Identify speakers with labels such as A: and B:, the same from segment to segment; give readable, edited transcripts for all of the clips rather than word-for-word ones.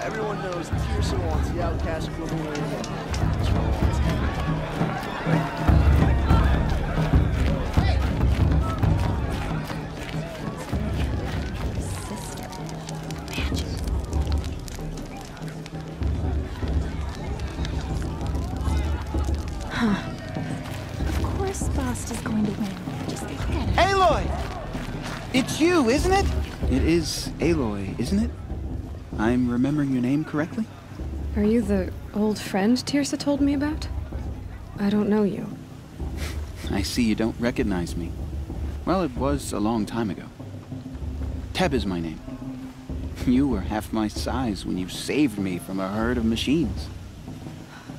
A: Everyone knows Tirsa wants the outcast moving away again.
B: Of course Bast is going to win. Just look at it.
C: Aloy! It's you, isn't it? It is Aloy, isn't it? I'm remembering your name correctly?
D: Are you the old friend Tirsa told me about? I don't know you.
C: I see you don't recognize me. Well, it was a long time ago. Teb is my name. You were half my size when you saved me from a herd of machines.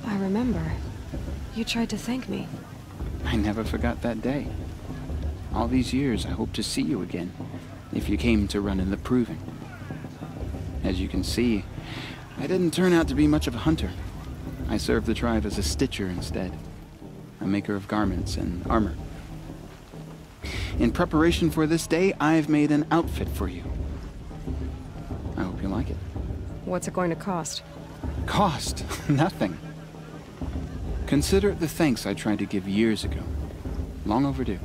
D: I remember. You tried to thank me.
C: I never forgot that day. All these years, I hope to see you again, if you came to run in the Proving. As you can see, I didn't turn out to be much of a hunter. I served the tribe as a stitcher instead, a maker of garments and armor. In preparation for this day, I've made an outfit for you. I hope you like it.
D: What's it going to cost?
C: Cost? Nothing. Consider it the thanks I tried to give years ago. Long overdue.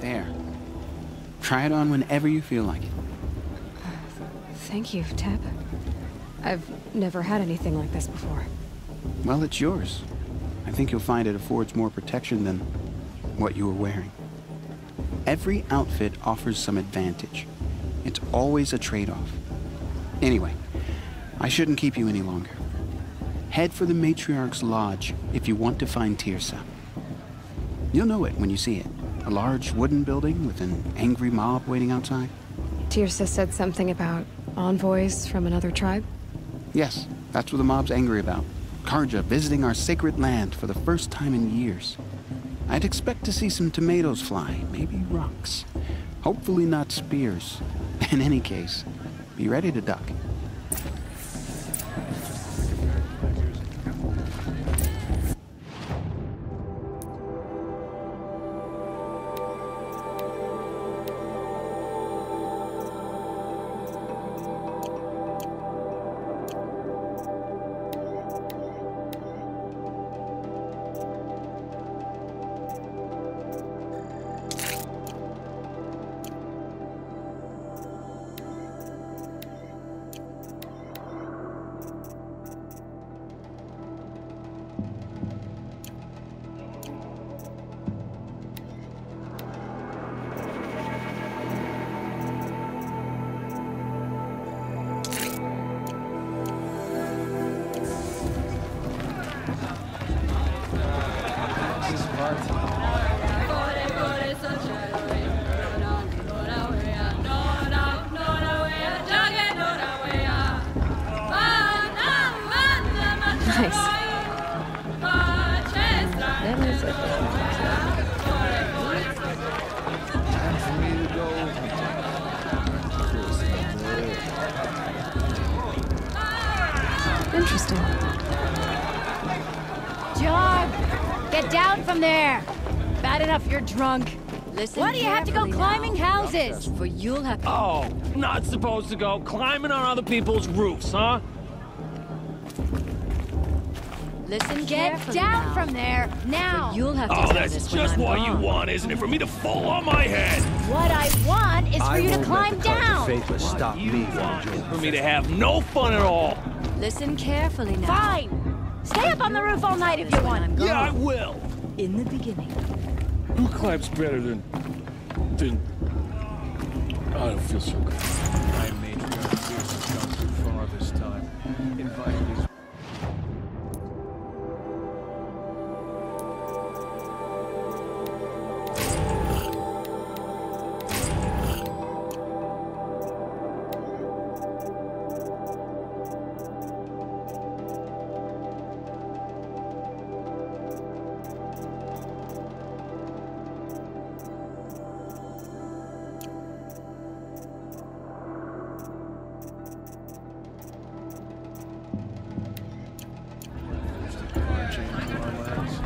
C: There. Try it on whenever you feel like it.
D: Thank you, Teb. I've never had anything like this before.
C: Well, it's yours. I think you'll find it affords more protection than what you were wearing. Every outfit offers some advantage. It's always a trade-off. Anyway, I shouldn't keep you any longer. Head for the Matriarch's Lodge if you want to find Tirsa. You'll know it when you see it. A large wooden building with an angry mob waiting outside.
D: Tirsa said something about envoys from another tribe?
C: Yes, that's what the mob's angry about. Karja visiting our sacred land for the first time in years. I'd expect to see some tomatoes fly, maybe rocks. Hopefully not spears. In any case, be ready to duck.
D: Interesting.
E: John! Get down from there! Bad enough you're drunk.
B: Listen,
E: Why do you have to go climbing houses?
B: For you'll have to...
F: Oh, not supposed to go climbing on other people's roofs, huh?
E: Listen, get down from there, now!
D: You'll have to
F: Oh,
D: tell
F: that's
D: this when
F: just
D: I'm
F: what you
D: gone.
F: want, isn't it? For me to fall on my head!
E: What I want is for you to climb down!
A: Faithless stop me from
F: Want
A: enjoying
F: for me to have no fun at all!
D: Listen carefully now.
E: Fine! Stay up on the roof all night if you
D: When I'm
E: want.
D: gone.
F: Yeah, I will!
D: In the beginning.
F: Who climbs better than... I don't feel so good.
A: I made your fears have gone too far this time. Invite these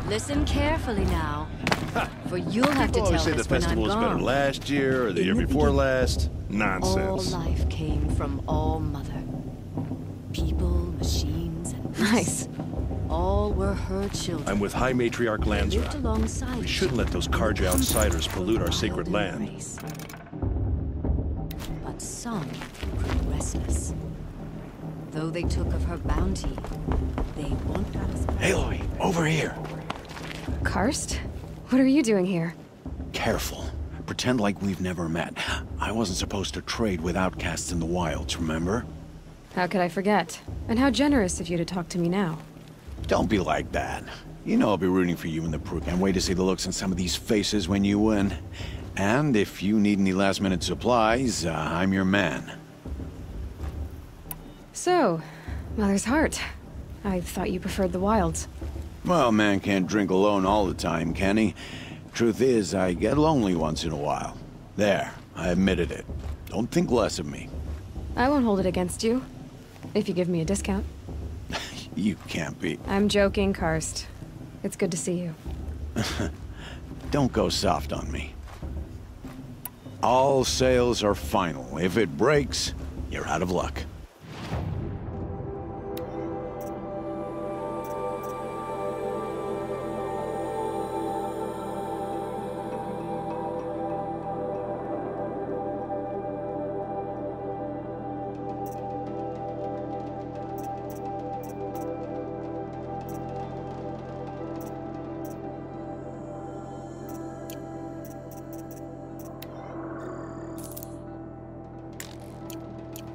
D: Listen carefully now. For you'll have to
G: People
D: tell
G: always say the
D: this when I'm
G: festival was better
D: gone.
G: last year or the
D: In
G: year
D: the
G: before
D: beginning.
G: last.
D: All
G: Nonsense.
D: life came from All Mother. People, machines, and beasts.
B: Nice.
D: All were her children.
G: I'm with High Matriarch
D: Lived
G: Lansra.
D: alongside
G: We
D: each
G: shouldn't let those Karja outsiders pollute our sacred land.
D: race. But some grew restless. Though they took of her bounty, they wanted us back.
H: Aloy, over here.
D: Karst? What are you doing here?
H: Careful. Pretend like we've never met. I wasn't supposed to trade with outcasts in the wilds, remember?
D: How could I forget? And how generous of you to talk to me now.
H: Don't be like that. You know I'll be rooting for you in the Prue. Can't wait to see the looks on some of these faces when you win. And if you need any last-minute supplies, I'm your man.
D: So, Mother's Heart. I thought you preferred the wilds.
H: Well, man can't drink alone all the time, can he? Truth is, I get lonely once in a while. There, I admitted it. Don't think less of me.
D: I won't hold it against you. If you give me a discount.
H: You can't be.
D: I'm joking, Karst. It's good to see you.
H: Don't go soft on me. All sales are final. If it breaks, you're out of luck.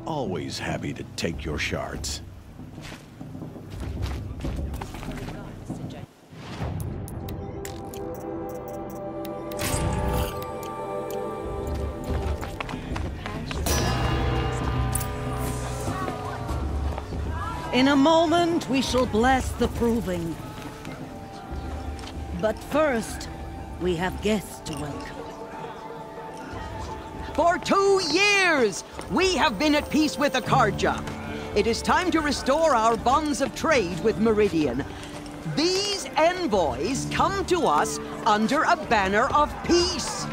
H: Always happy to take your shards.
I: In a moment, we shall bless the proving. But first, we have guests to welcome.
J: For 2 years, we have been at peace with the Karja. It is time to restore our bonds of trade with Meridian. These envoys come to us under a banner of peace.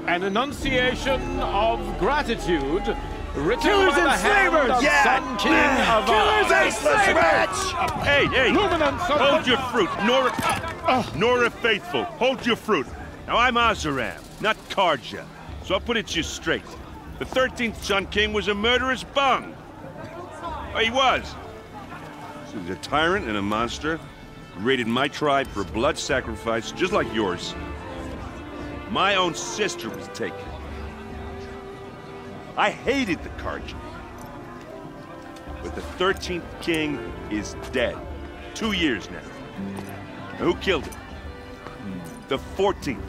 F: An enunciation of gratitude written
A: Killers
F: by the
A: and
F: hand
A: slavers!
F: of Sun King of
A: Killers and slavers!
K: Hey, hey!
F: Luminance of
K: Hold your fruit, Nora Faithful. Hold your fruit. Now, I'm Azaram, not Karja, so I'll put it to you straight. The 13th Sun King was a murderous bung. Oh, he was. He was a tyrant and a monster. He raided my tribe for a blood sacrifice, just like yours. My own sister was taken. I hated the Karja. But the 13th king is dead. 2 years now. Now, who killed him? The 14th.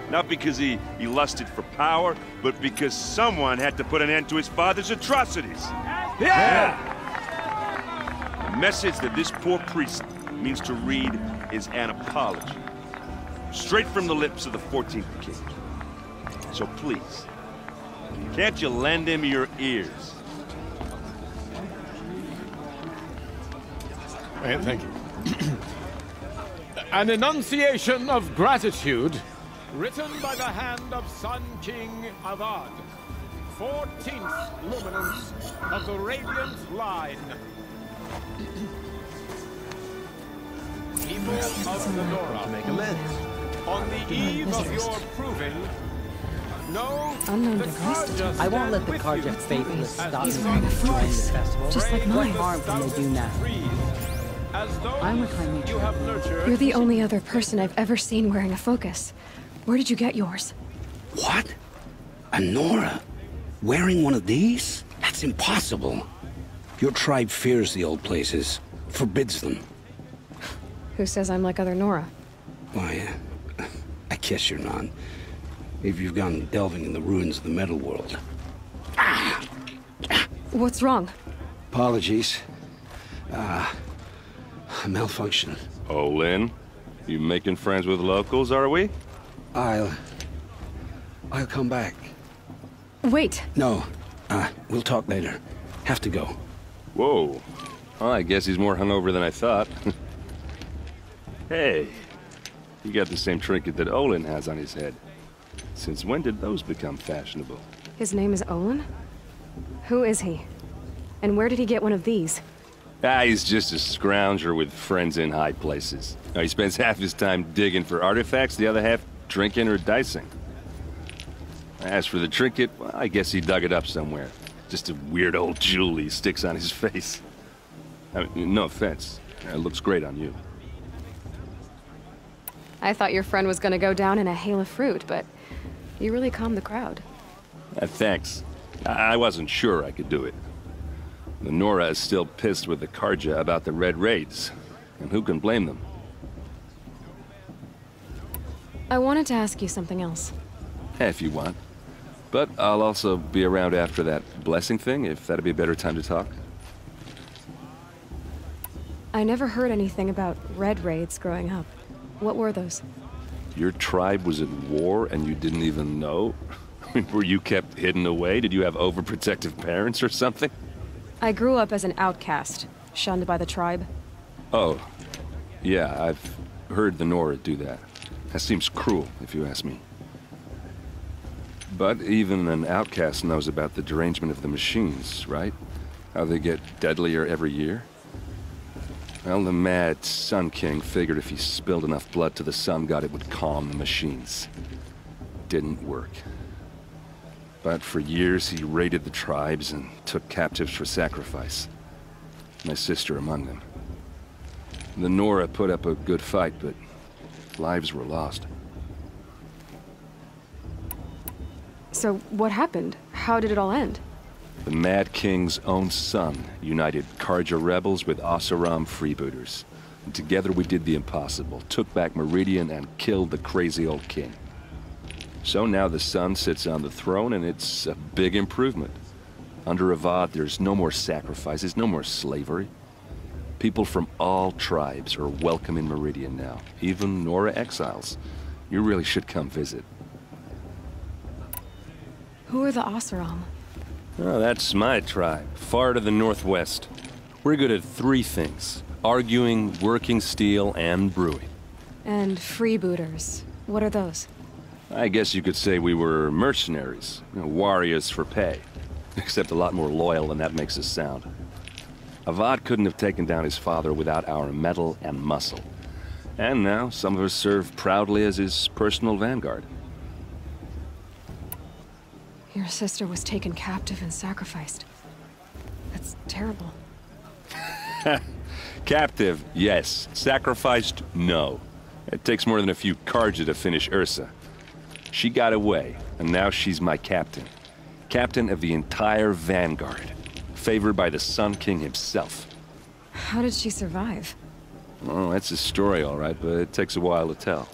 K: Not because he lusted for power, but because someone had to put an end to his father's atrocities.
A: Yeah!
K: The message that this poor priest means to read is an apology. Straight from the lips of the 14th king. So please, can't you lend him your ears?
F: Thank you. An enunciation of gratitude Written by the hand of Sun King Avad, 14th luminance of the Radiant Line. People of the Nora,
L: Make amends.
F: on the eve of your proving, know
B: Unknown
F: the
B: device
F: Karja
B: detected.
L: I won't let the
F: stand with
L: Karja
F: you
L: faithless stop
B: He's
L: me
B: wearing a
L: from enjoying the
B: focus,
L: festival.
B: just like
L: What
B: mine.
L: harm can they do now?
F: As those
L: I'm with my nature.
F: you have nurtured.
B: You're the only other person I've ever seen wearing a focus. Where did you get yours?
M: What? A Nora? Wearing one of these? That's impossible. Your tribe fears the old places, forbids them.
B: Who says I'm like other Nora?
M: Why, I guess you're not. If you've gone delving in the ruins of the metal world.
B: What's wrong?
M: Apologies. A malfunction.
N: Oh, Lynn? You making friends with locals, are we?
M: I'll come back.
B: Wait.
M: No, we'll talk later. Have to go.
N: Whoa. Oh, I guess he's more hungover than I thought. Hey, you got the same trinket that Olin has on his head. Since when did those become fashionable?
B: His name is Olin? Who is he? And where did he get one of these?
N: He's just a scrounger with friends in high places. He spends half his time digging for artifacts, the other half drinking or dicing. As for the trinket, well, I guess he dug it up somewhere. Just a weird old jewel he sticks on his face. I mean, no offense. It looks great on you.
B: I thought your friend was gonna go down in a hail of fruit, but you really calmed the crowd.
N: Thanks. I wasn't sure I could do it. The Nora is still pissed with the Karja about the Red Raids, and who can blame them?
B: I wanted to ask you something else.
N: If you want. But I'll also be around after that blessing thing, if that'd be a better time to talk.
B: I never heard anything about Red Raids growing up. What were those?
N: Your tribe was at war and you didn't even know? I mean, were you kept hidden away? Did you have overprotective parents or something?
B: I grew up as an outcast, shunned by the tribe.
N: Oh, yeah, I've heard the Nora do that. That seems cruel, if you ask me. But even an outcast knows about the derangement of the machines, right? How they get deadlier every year? Well, the mad Sun King figured if he spilled enough blood to the Sun God, it would calm the machines. Didn't work. But for years, he raided the tribes and took captives for sacrifice. My sister among them. The Nora put up a good fight, but lives were lost.
B: So what happened? How did it all end?
N: The Mad King's own son united Karja rebels with Oseram freebooters. And together we did the impossible, took back Meridian and killed the crazy old king. So now the son sits on the throne and it's a big improvement. Under Avad, there's no more sacrifices, no more slavery. People from all tribes are welcome in Meridian now, even Nora exiles. You really should come visit.
B: Who are the Oseram?
N: Oh, that's my tribe, far to the northwest. We're good at three things: arguing, working steel, and brewing.
B: And freebooters. What are those?
N: I guess you could say we were mercenaries, warriors for pay. Except a lot more loyal than that makes us sound. Avad couldn't have taken down his father without our metal and muscle. And now some of us serve proudly as his personal vanguard.
B: Your sister was taken captive and sacrificed. That's terrible.
N: Captive, yes. Sacrificed, no. It takes more than a few Karja to finish Ursa. She got away, and now she's my captain. Captain of the entire vanguard. Favored by the Sun King himself.
B: How did she survive?
N: Oh, that's a story, all right, but it takes a while to tell.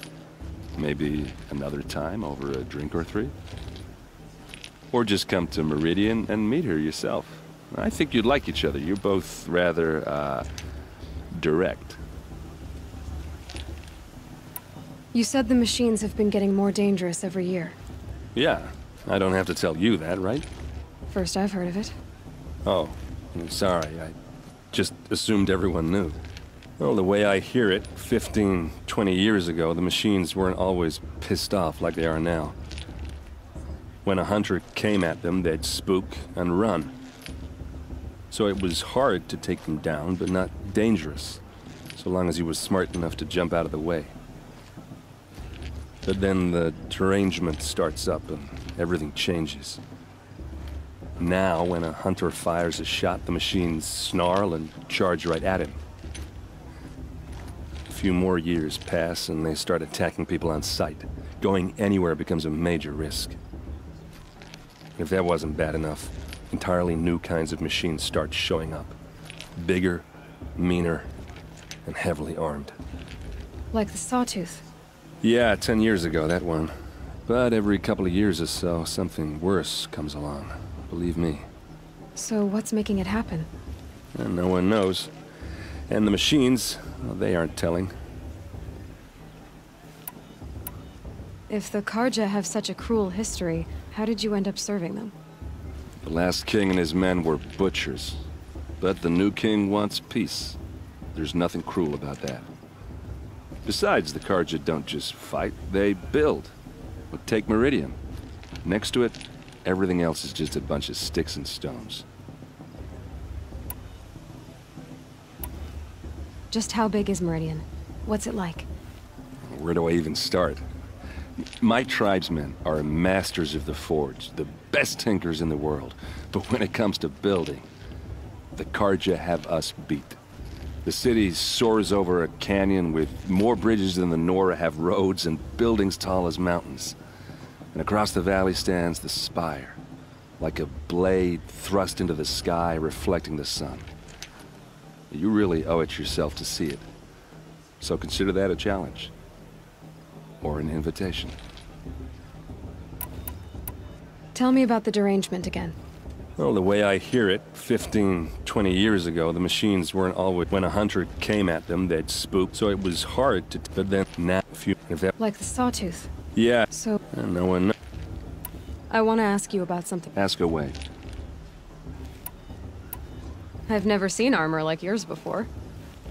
N: Maybe another time over a drink or three? Or just come to Meridian and meet her yourself. I think you'd like each other. You're both rather, direct.
B: You said the machines have been getting more dangerous every year.
N: Yeah, I don't have to tell you that, right?
B: First I've heard of it.
N: Oh, I'm sorry. I just assumed everyone knew. Well, the way I hear it, 15, 20 years ago, the machines weren't always pissed off like they are now. When a hunter came at them, they'd spook and run. So it was hard to take them down, but not dangerous, so long as he was smart enough to jump out of the way. But then the derangement starts up and everything changes. Now, when a hunter fires a shot, the machines snarl and charge right at him. A few more years pass and they start attacking people on sight. Going anywhere becomes a major risk. If that wasn't bad enough, entirely new kinds of machines start showing up. Bigger, meaner, and heavily armed.
B: Like the Sawtooth.
N: Yeah, 10 years ago, that one. But every couple of years or so, something worse comes along. Believe me.
B: So what's making it happen?
N: And no one knows. And the machines, well, they aren't telling.
B: If the Karja have such a cruel history, how did you end up serving them?
N: The last king and his men were butchers. But the new king wants peace. There's nothing cruel about that. Besides, the Karja don't just fight, they build. Well, take Meridian. Next to it, everything else is just a bunch of sticks and stones.
B: Just how big is Meridian? What's it like?
N: Where do I even start? My tribesmen are masters of the forge, the best tinkers in the world. But when it comes to building, the Karja have us beat. The city soars over a canyon with more bridges than the Nora have roads and buildings tall as mountains. And across the valley stands the spire, like a blade thrust into the sky reflecting the sun. You really owe it yourself to see it. So consider that a challenge. Or an invitation.
B: Tell me about the derangement again.
N: Well, the way I hear it, 15, 20 years ago, the machines weren't always... When a hunter came at them, they'd spook, so it was hard to... But then, now, if that...
B: Like the Sawtooth.
N: Yeah.
B: So...
N: And no one knows.
B: I want to ask you about something.
N: Ask away.
B: I've never seen armor like yours before.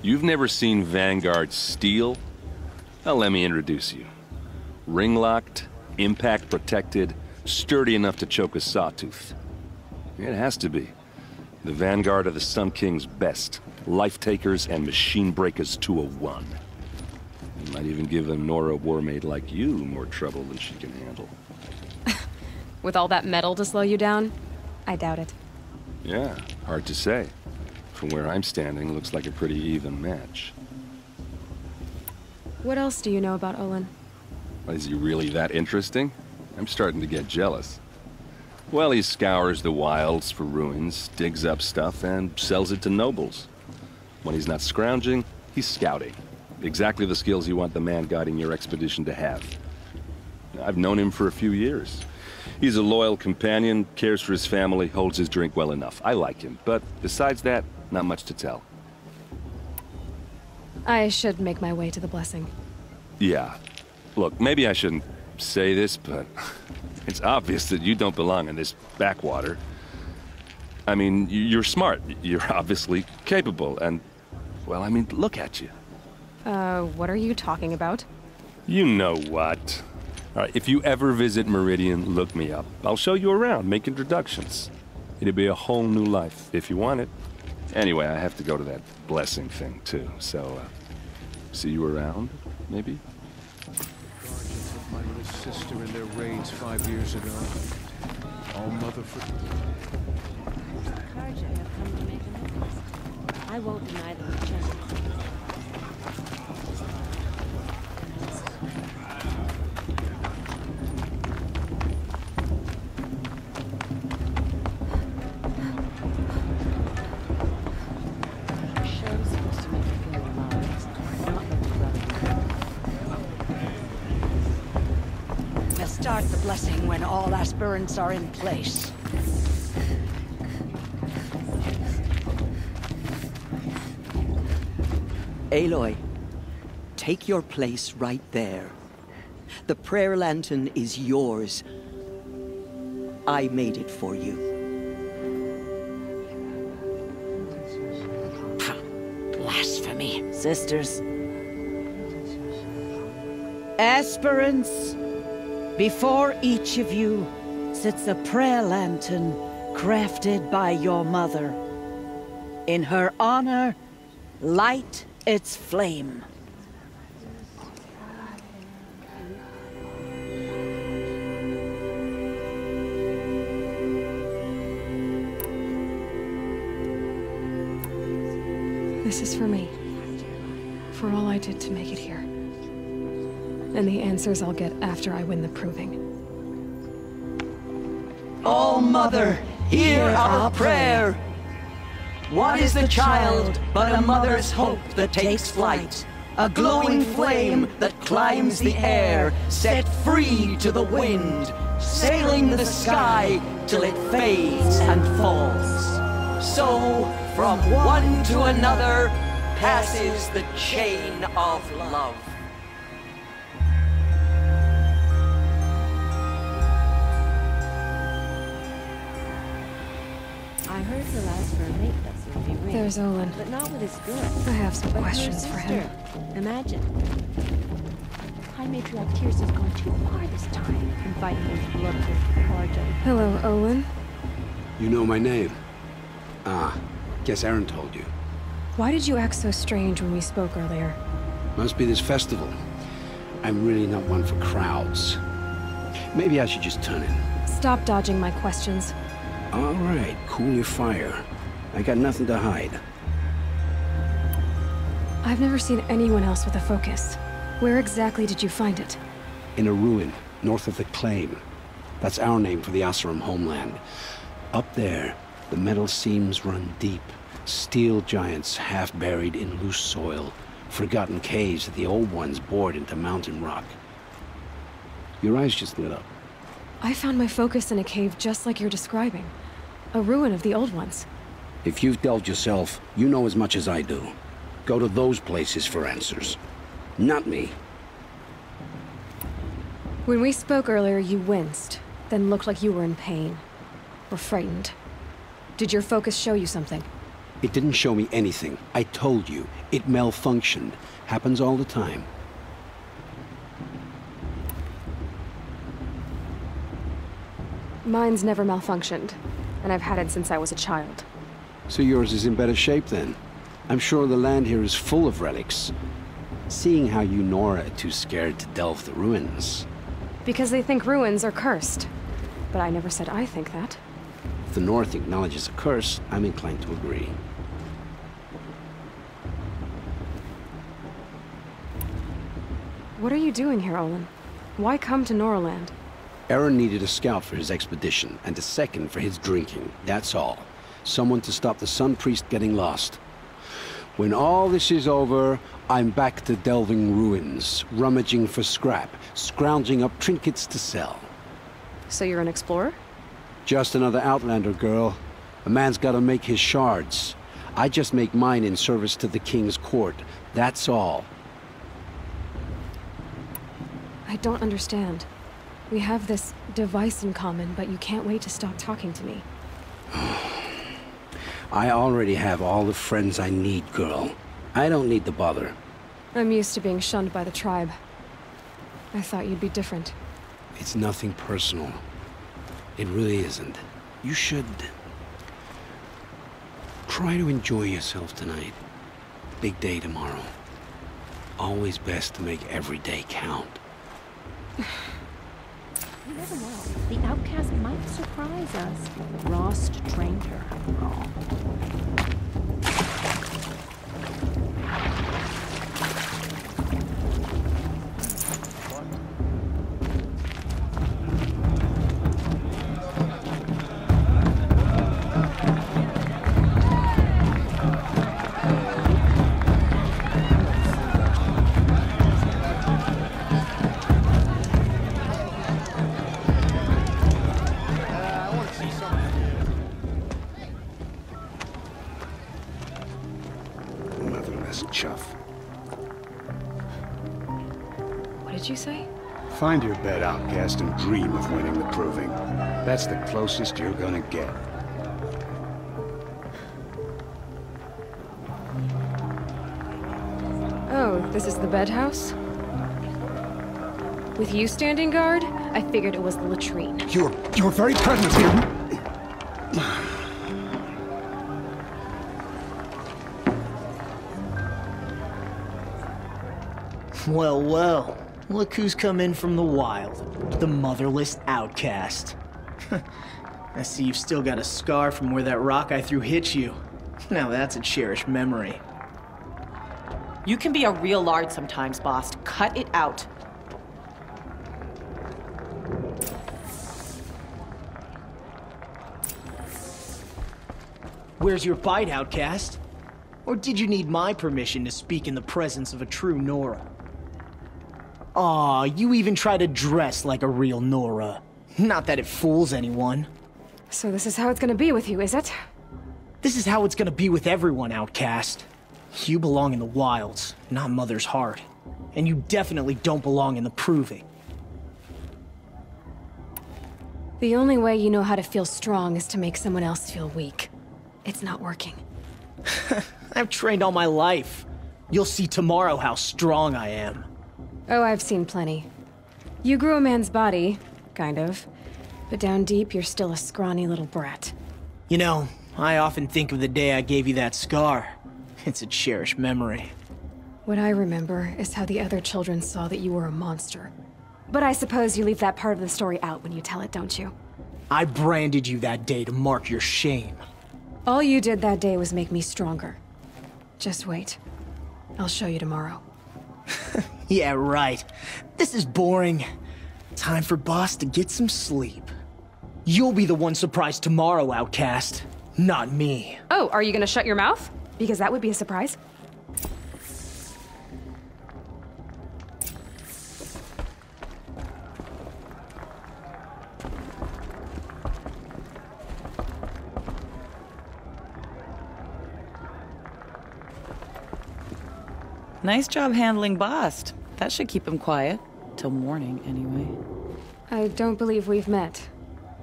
N: You've never seen Vanguard steel? Well, let me introduce you. Ring-locked, impact-protected, sturdy enough to choke a sawtooth. It has to be. The Vanguard are the Sun King's best. Life-takers and machine breakers to a one. It might even give a Nora warmaid like you more trouble than she can handle.
B: With all that metal to slow you down? I doubt it.
N: Yeah, hard to say. From where I'm standing, looks like a pretty even match.
B: What else do you know about Olin?
N: Is he really that interesting? I'm starting to get jealous. Well, he scours the wilds for ruins, digs up stuff, and sells it to nobles. When he's not scrounging, he's scouting. Exactly the skills you want the man guiding your expedition to have. I've known him for a few years. He's a loyal companion, cares for his family, holds his drink well enough. I like him, but besides that, not much to tell.
B: I should make my way to the blessing.
N: Yeah. Look, maybe I shouldn't say this, but it's obvious that you don't belong in this backwater. I mean, you're smart. You're obviously capable, and, well, I mean, look at you.
B: What are you talking about?
N: You know what. All right, if you ever visit Meridian, look me up. I'll show you around, make introductions. It'll be a whole new life, if you want it. Anyway, I have to go to that blessing thing, too, so, see you around, maybe?
A: Guardians took my little sister in their raids 5 years ago. All mother for...
E: Karja have come to make amends. I won't deny them a chance.
O: Start the blessing when all aspirants are in place.
J: Aloy, take your place right there. The prayer lantern is yours. I made it for you.
O: Blasphemy.
I: sisters. Aspirants, before each of you sits a prayer lantern crafted by your mother. In her honor, light its flame.
B: This is for me. For all I did to make it here. And the answers I'll get after I win the proving.
J: Oh, Mother, hear our prayer. What is the child but a mother's hope that takes flight? A glowing flame that climbs the air, set free to the wind, sailing the sky till it fades and falls. So, from one to another, passes the chain of love.
E: I heard the last for a mate that seemed to be real.
B: There's Olin.
E: But not with his good.
B: I have some
E: But
B: questions
E: her
B: for him.
E: sister, imagine. High Matriarch Tears has gone too far this time in fighting his bloodthirsty Carja.
B: Hello, Olin.
M: You know my name? Ah, guess Aaron told you.
B: Why did you act so strange when we spoke earlier?
M: Must be this festival. I'm really not one for crowds. Maybe I should just turn in.
B: Stop dodging my questions.
M: All right, cool your fire. I got nothing to hide.
B: I've never seen anyone else with a focus. Where exactly did you find it?
M: In a ruin, north of the Claim. That's our name for the Oseram homeland. Up there, the metal seams run deep. Steel giants half buried in loose soil. Forgotten caves that the old ones bored into mountain rock. Your eyes just lit up.
B: I found my focus in a cave just like you're describing. A ruin of the old ones.
M: If you've delved yourself, you know as much as I do. Go to those places for answers. Not me.
B: When we spoke earlier, you winced, then looked like you were in pain. Or frightened. Did your focus show you something?
M: It didn't show me anything. I told you. It malfunctioned. Happens all the time.
B: Mine's never malfunctioned, and I've had it since I was a child.
M: So yours is in better shape then. I'm sure the land here is full of relics. Seeing how you Nora are too scared to delve the ruins.
B: Because they think ruins are cursed. But I never said I think that.
M: If the North acknowledges a curse, I'm inclined to agree.
B: What are you doing here, Olin? Why come to Noraland?
M: Aaron needed a scout for his expedition, and a second for his drinking. That's all. Someone to stop the Sun Priest getting lost. When all this is over, I'm back to delving ruins, rummaging for scrap, scrounging up trinkets to sell.
B: So you're an explorer?
M: Just another Outlander, girl. A man's gotta make his shards. I just make mine in service to the King's court. That's all.
B: I don't understand. We have this device in common, but you can't wait to stop talking to me.
M: I already have all the friends I need, girl. I don't need the bother.
B: I'm used to being shunned by the tribe. I thought you'd be different.
M: It's nothing personal. It really isn't. You should try to enjoy yourself tonight. Big day tomorrow. Always best to make every day count.
E: You never know. The outcast might surprise us. Rost trained her, after all.
M: Chuff.
B: What did you say?
P: Find your bed, outcast, and dream of winning the proving. That's the closest you're gonna get.
B: This is the bedhouse? With you standing guard, I figured it was the latrine.
P: Your very presence here.
Q: Well, well. Look who's come in from the wild. The motherless outcast. I see you've still got a scar from where that rock I threw hit you. Now that's a cherished memory.
R: You can be a real lard sometimes, boss. Cut it out.
Q: Where's your bite, outcast? Or did you need my permission to speak in the presence of a true Nora? Aw, you even try to dress like a real Nora. Not that it fools anyone.
B: So this is how it's gonna be with you, is it?
Q: This is how it's gonna be with everyone, outcast. You belong in the wilds, not Mother's heart. And you definitely don't belong in the proving.
B: The only way you know how to feel strong is to make someone else feel weak. It's not working.
Q: I've trained all my life. You'll see tomorrow how strong I am.
B: Oh, I've seen plenty. You grew a man's body, kind of. But down deep, you're still a scrawny little brat.
Q: You know, I often think of the day I gave you that scar. It's a cherished memory.
B: What I remember is how the other children saw that you were a monster. But I suppose you leave that part of the story out when you tell it, don't you?
Q: I branded you that day to mark your shame.
B: All you did that day was make me stronger. Just wait. I'll show you tomorrow.
Q: Yeah, right. This is boring. Time for Boss to get some sleep. You'll be the one surprised tomorrow, outcast. Not me.
B: Oh, are you gonna shut your mouth? Because that would be a surprise.
R: Nice job handling Bast. That should keep him quiet. Till morning, anyway.
B: I don't believe we've met.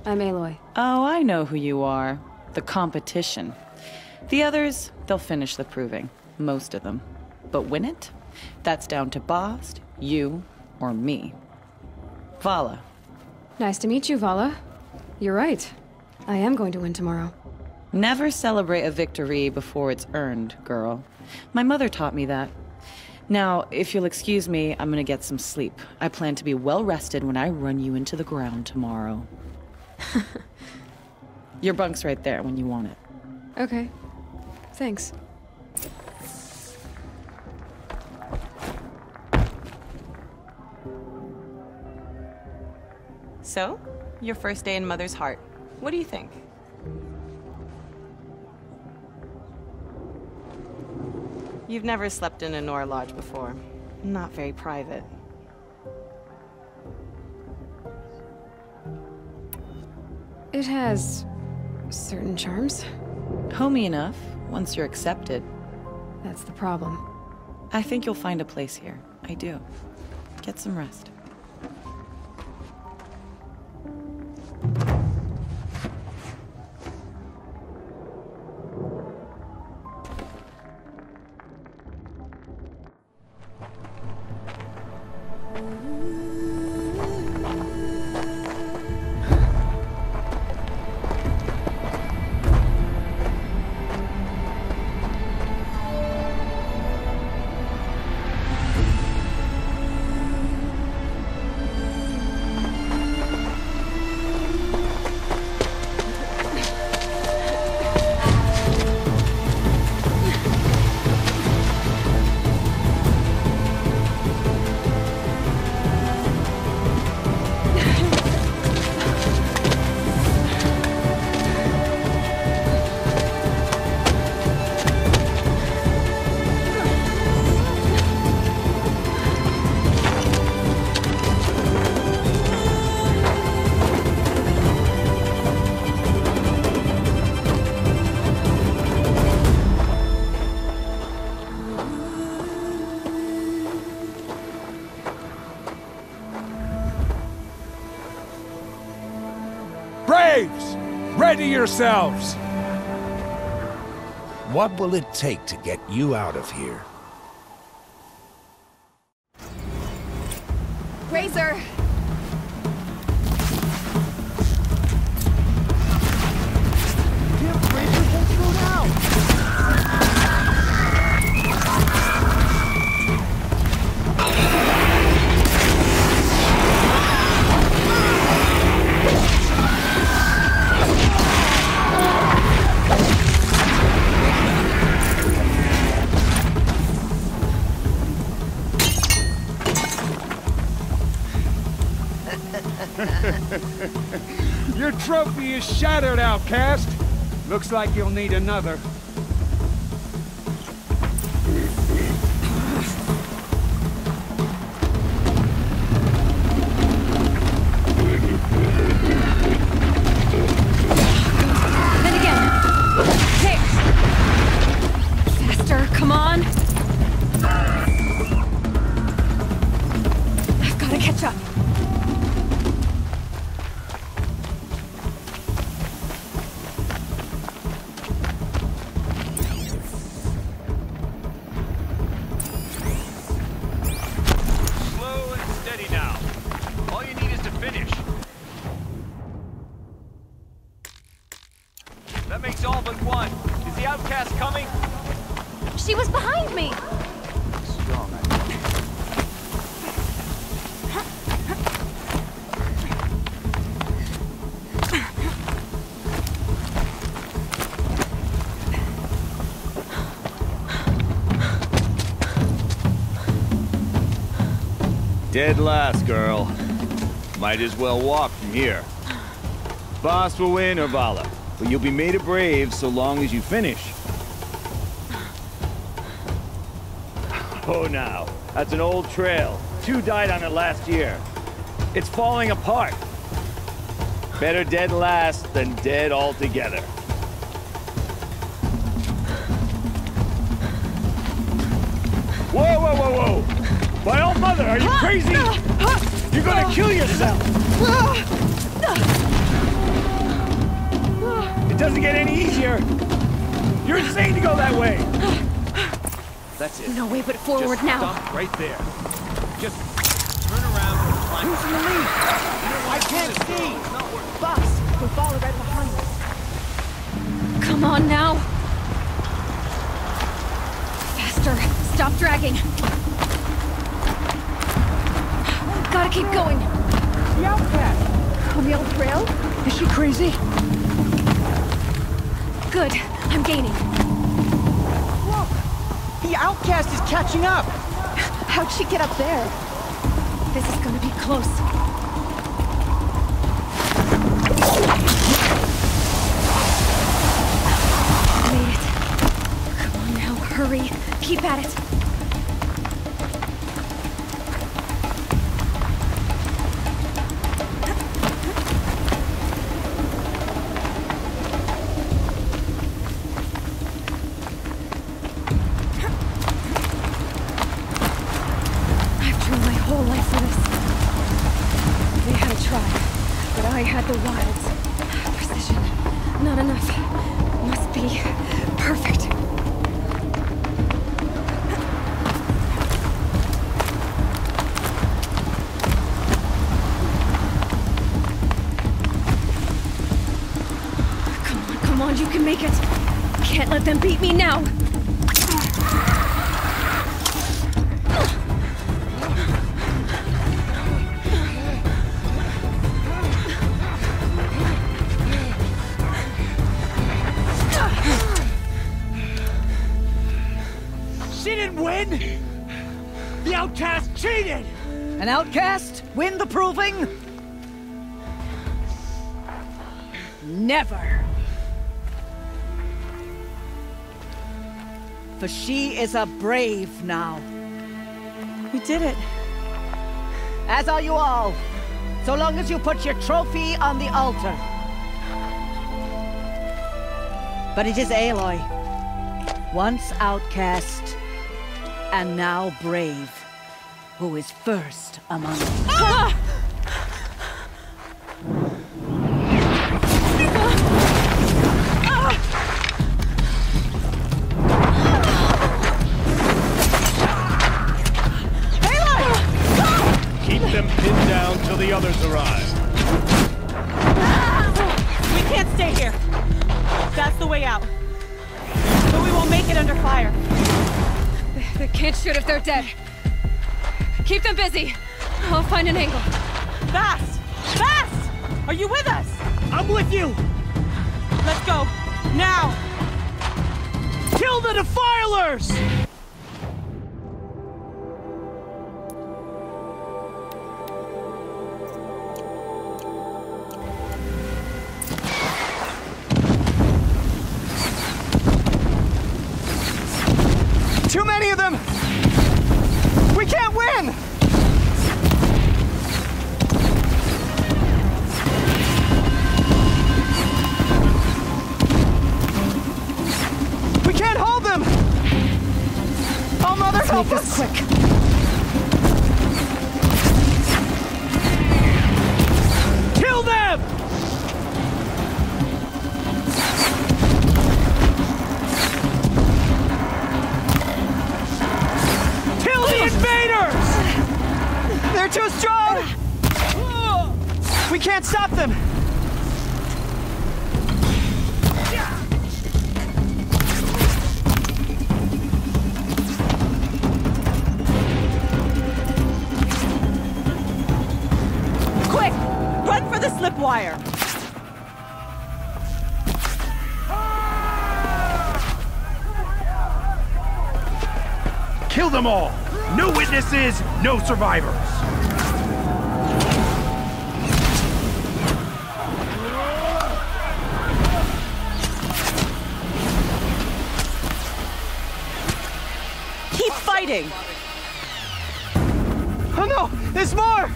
B: I'm Aloy.
R: Oh, I know who you are. The competition. The others, they'll finish the proving. Most of them. But win it? That's down to Bast, you, or me. Vala.
B: Nice to meet you, Vala. You're right. I am going to win tomorrow.
R: Never celebrate a victory before it's earned, girl. My mother taught me that. Now, if you'll excuse me, I'm gonna get some sleep. I plan to be well rested when I run you into the ground tomorrow. Your bunk's right there when you want it.
B: Okay. Thanks.
R: So, your first day in Mother's heart. What do you think? You've never slept in a Nora lodge before. Not very private.
B: It has certain charms.
R: Homey enough, once you're accepted.
B: That's the problem.
R: I think you'll find a place here. I do. Get some rest.
F: Braves! Ready yourselves!
S: What will it take to get you out of here?
B: Razor!
S: Your trophy is shattered, outcast. Looks like you'll need another.
B: And again. There. Faster, come on. I've got to catch up.
T: That makes all but one. Is the outcast coming?
B: She was behind me!
T: Strong.
U: Dead last, girl. Might as well walk from here. Boss will win, or Vala. But you'll be made a brave so long as you finish. Oh, now. That's an old trail. 2 died on it last year. It's falling apart. Better dead last than dead altogether. Whoa, whoa, whoa, whoa! My old mother, are you crazy? You're gonna kill yourself! It doesn't get any easier! You're insane to go that way! That's it.
B: No way but forward
U: Just
B: now.
U: Stop right there. Just turn around and climb.
J: Who's in the lead? I can't see! Boss, we'll follow right behind us.
B: Come on now. Faster. Stop dragging. Gotta keep going.
J: The outcast! On the old trail? Is she crazy?
B: Good. I'm gaining.
J: Look! The outcast is catching up! How'd she get up there?
B: This is gonna be close. Made it. Come on now, hurry. Keep at it. I had the wilds. Precision. Not enough. Must be perfect. Come on, you can make it. Can't let them beat me now.
J: Win? The outcast cheated! An outcast win the proving? Never. For she is a brave now.
R: We did it.
J: As are you all. So long as you put your trophy on the altar. But it is Aloy. Once outcast, and now brave, who is first among us.
B: Ah!
K: Keep them pinned
B: fire. They can't shoot if they're dead. Keep them busy. I'll find an angle.
I: Fast! Fast! Are you with us?
Q: I'm with you!
I: Let's go. Now!
Q: Kill the defilers!
J: Too many of them! We can't win! We can't hold them! Oh, Mother, help us!
B: Quick.
Q: Kill them! Kill the invaders!
J: They're too strong! We can't stop them!
I: Quick! Run for the slip wire!
C: Kill them all! No witnesses, no survivors!
I: Keep fighting!
J: Oh no! There's more!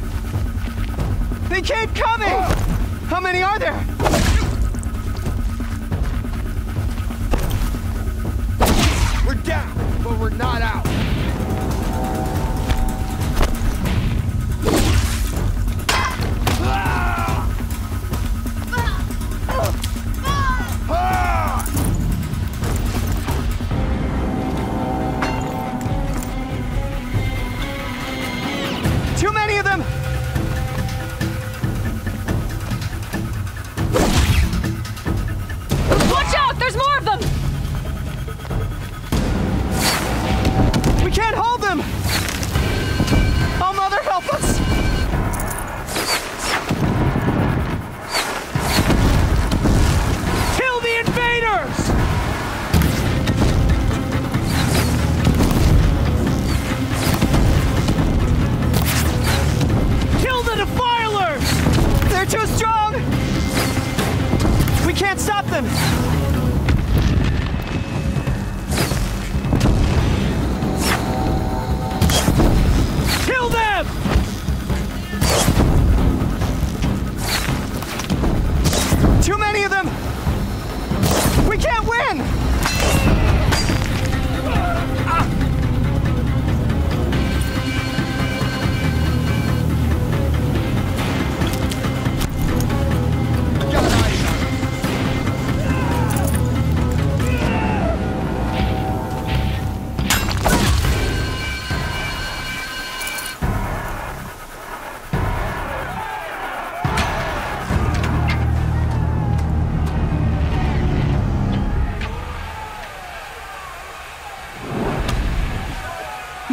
J: They keep coming! How many are there?
F: We're down, but we're not out.
J: Too many of them!
B: Watch out! There's more of them!
J: We can't hold them! Oh, Mother, help us!
Q: Kill the invaders! Kill the defilers!
J: They're too strong! We can't stop them!
Q: Kill them!
J: Too many of them! We can't win!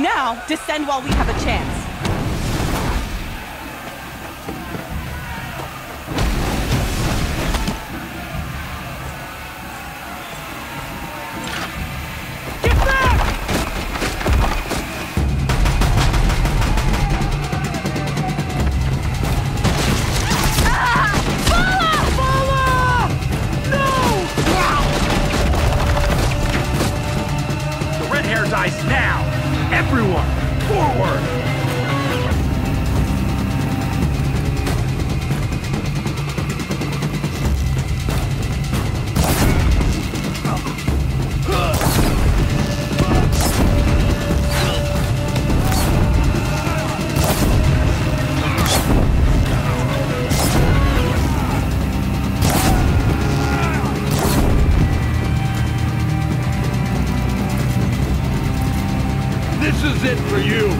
I: Now, descend while we have a chance.
C: The red hair dies now! Everyone, forward! This is it for you!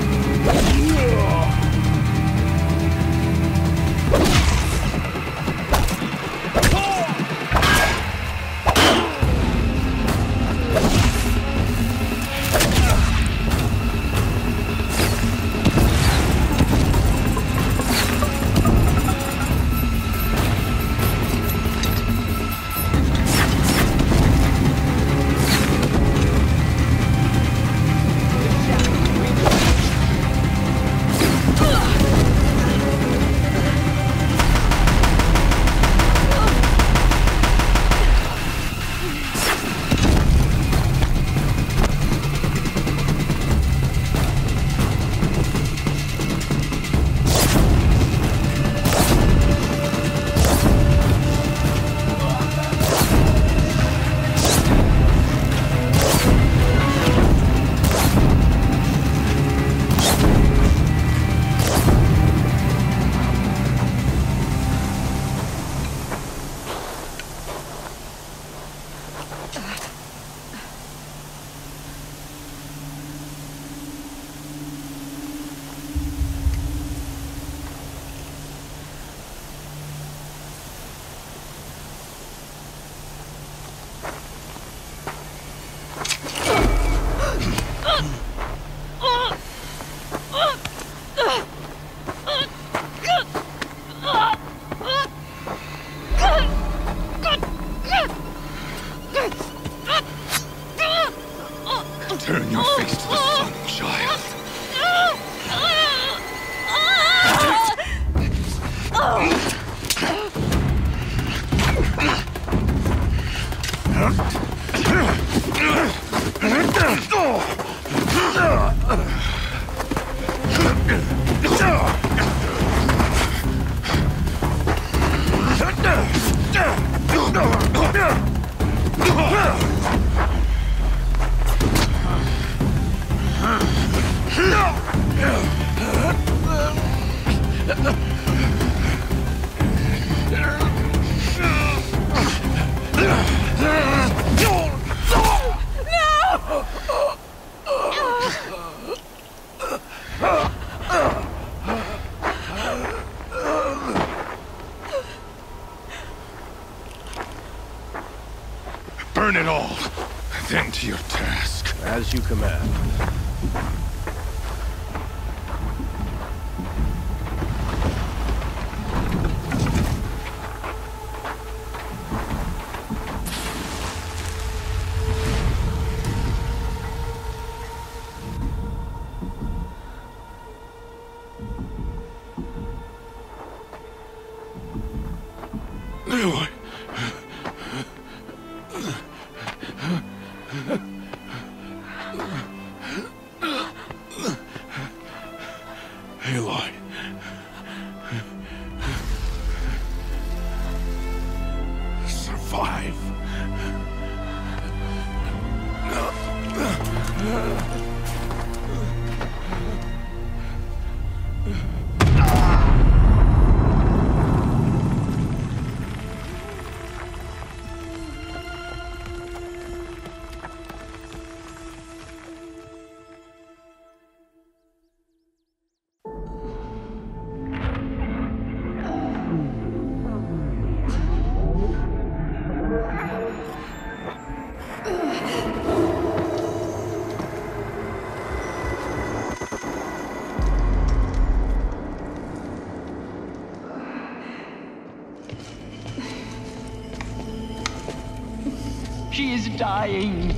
G: Turn your face to the sun, child. Burn it all, then to your task.
A: As you command.
G: Aloy. Aloy. Survive.
J: She is dying.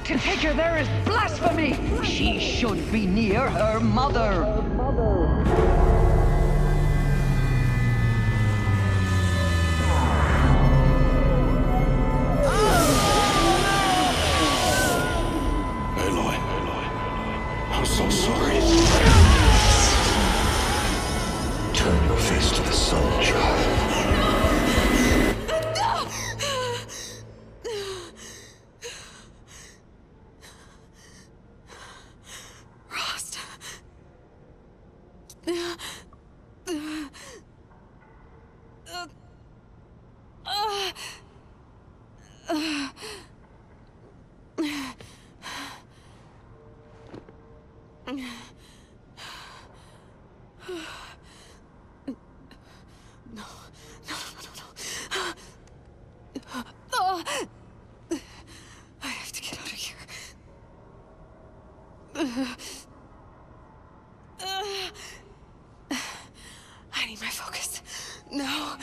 J: To take her there is blasphemy. She should be near her mother.
G: I'm so sorry. Turn your face to the sun, child.
B: Rost. I have to get out of here. I need my focus. No.